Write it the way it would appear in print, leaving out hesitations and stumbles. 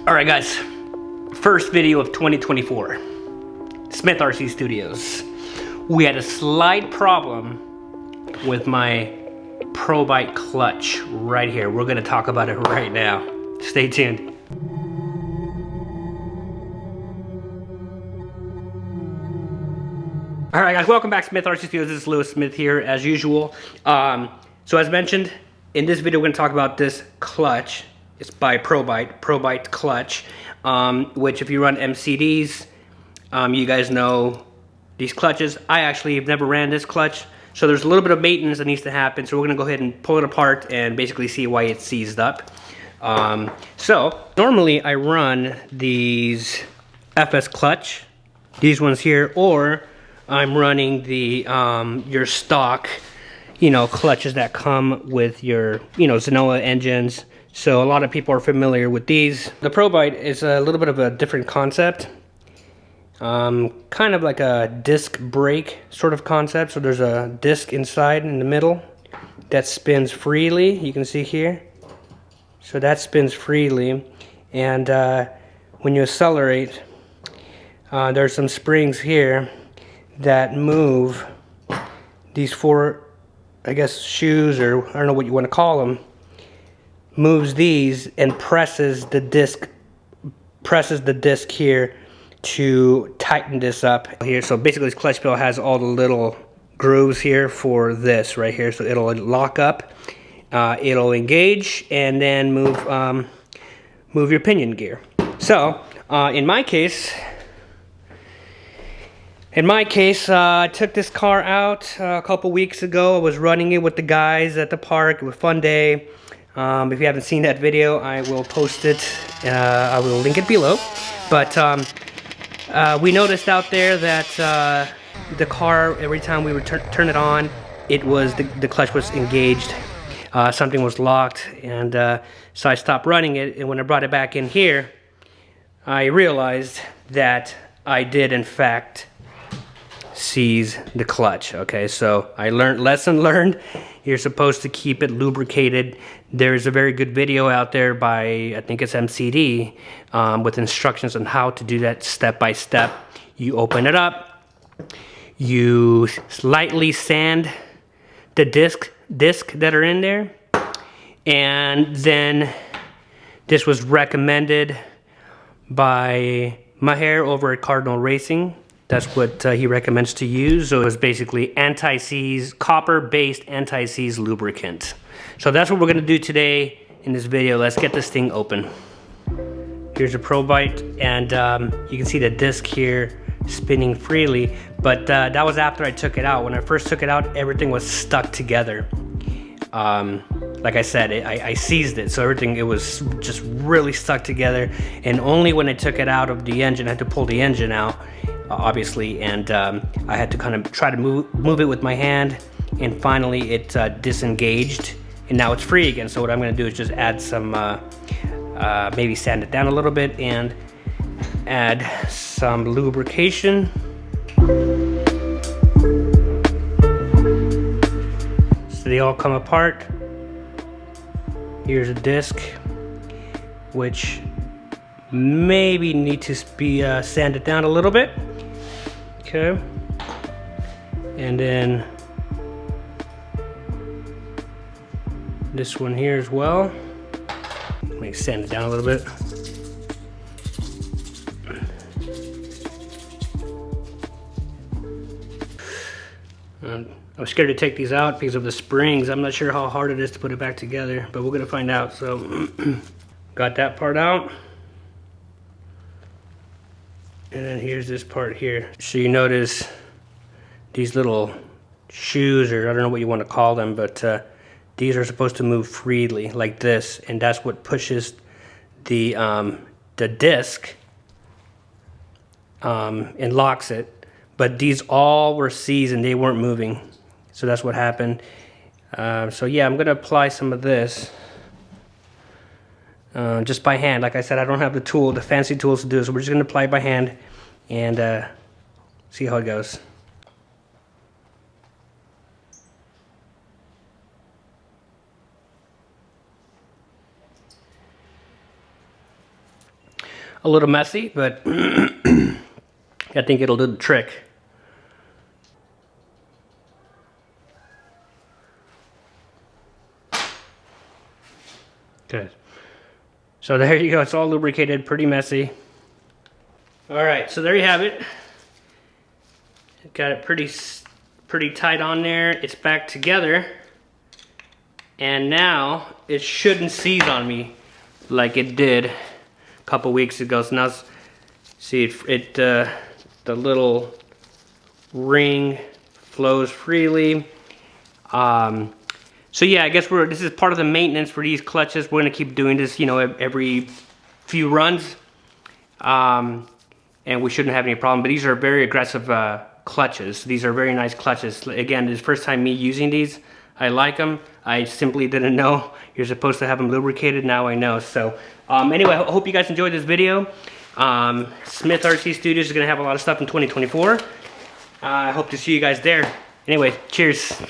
Alright guys, first video of 2024, Smith RC Studios. We had a slight problem with my Pro Bite clutch right here. We're gonna talk about it right now. Stay tuned. Alright guys, welcome back to Smith RC Studios. This is Lewis Smith here as usual. So as mentioned, in this video we're gonna talk about this clutch. It's by Pro Bite clutch, which if you run MCDs, you guys know these clutches. I actually have never ran this clutch, so there's a little bit of maintenance that needs to happen. So we're gonna go ahead and pull it apart and basically see why it's seized up. So normally I run these FS clutch, these ones here, or I'm running the your stock, clutches that come with your, Zenoa engines. So a lot of people are familiar with these. The Pro Bite is a little bit of a different concept. Kind of like a disc brake sort of concept. So there's a disc inside in the middle that spins freely. You can see here. So that spins freely. And when you accelerate, there's some springs here that move these four, I guess, shoes, or I don't know what you want to call them, moves these and presses the disc here to tighten this up here. So basically this clutch pedal has all the little grooves here for this right here. So it'll lock up, it'll engage, and then move your pinion gear. So in my case, I took this car out a couple weeks ago. I was running it with the guys at the park. It was a fun day. If you haven't seen that video, I will post it. I will link it below. But we noticed out there that the car, every time we would turn it on, it was the clutch was engaged. Something was locked, and so I stopped running it. And when I brought it back in here, I realized that I did in fact seize the clutch. Okay, so lesson learned. You're supposed to keep it lubricated. There's a very good video out there by, I think it's MCD, with instructions on how to do that step by step. You open it up, you slightly sand the disc that are in there, and then this was recommended by Maher over at Cardinal Racing. That's what he recommends to use. So it was basically anti-seize, copper-based anti-seize lubricant. So that's what we're gonna do today in this video. Let's get this thing open. Here's a Pro Bite, and you can see the disc here spinning freely, but that was after I took it out. When I first took it out, everything was stuck together. Like I said, I seized it, so it was just really stuck together, and only when I took it out of the engine, I had to pull the engine out, obviously, and I had to kind of try to move it with my hand, and finally it disengaged, and now it's free again. So what I'm going to do is just add some, maybe sand it down a little bit, and add some lubrication. So they all come apart. Here's a disc, which maybe need to be sanded down a little bit. Okay, and then this one here as well. Let me sand it down a little bit. I was scared to take these out because of the springs. I'm not sure how hard it is to put it back together, but we're gonna find out. So got that part out. And then here's this part here. So you notice these little shoes, or I don't know what you want to call them, but these are supposed to move freely like this, and that's what pushes the disc and locks it. But these all were seized and they weren't moving. So that's what happened. So yeah, I'm gonna apply some of this just by hand. Like I said, I don't have the fancy tools to do, so we're just gonna apply it by hand and see how it goes. a little messy, but I think it'll do the trick. Good. So there you go, it's all lubricated, pretty messy. All right, so there you have it. Got it pretty tight on there. It's back together. And now it shouldn't seize on me like it did a couple weeks ago. So now, see, the little ring flows freely. So yeah, I guess this is part of the maintenance for these clutches. We're gonna keep doing this, you know, every few runs. And we shouldn't have any problem, but these are very aggressive clutches. These are very nice clutches. Again, this is the first time me using these. I like them. I simply didn't know you're supposed to have them lubricated. Now I know. So anyway, I hope you guys enjoyed this video. Smith RC Studios is gonna have a lot of stuff in 2024. I hope to see you guys there. Anyway, cheers.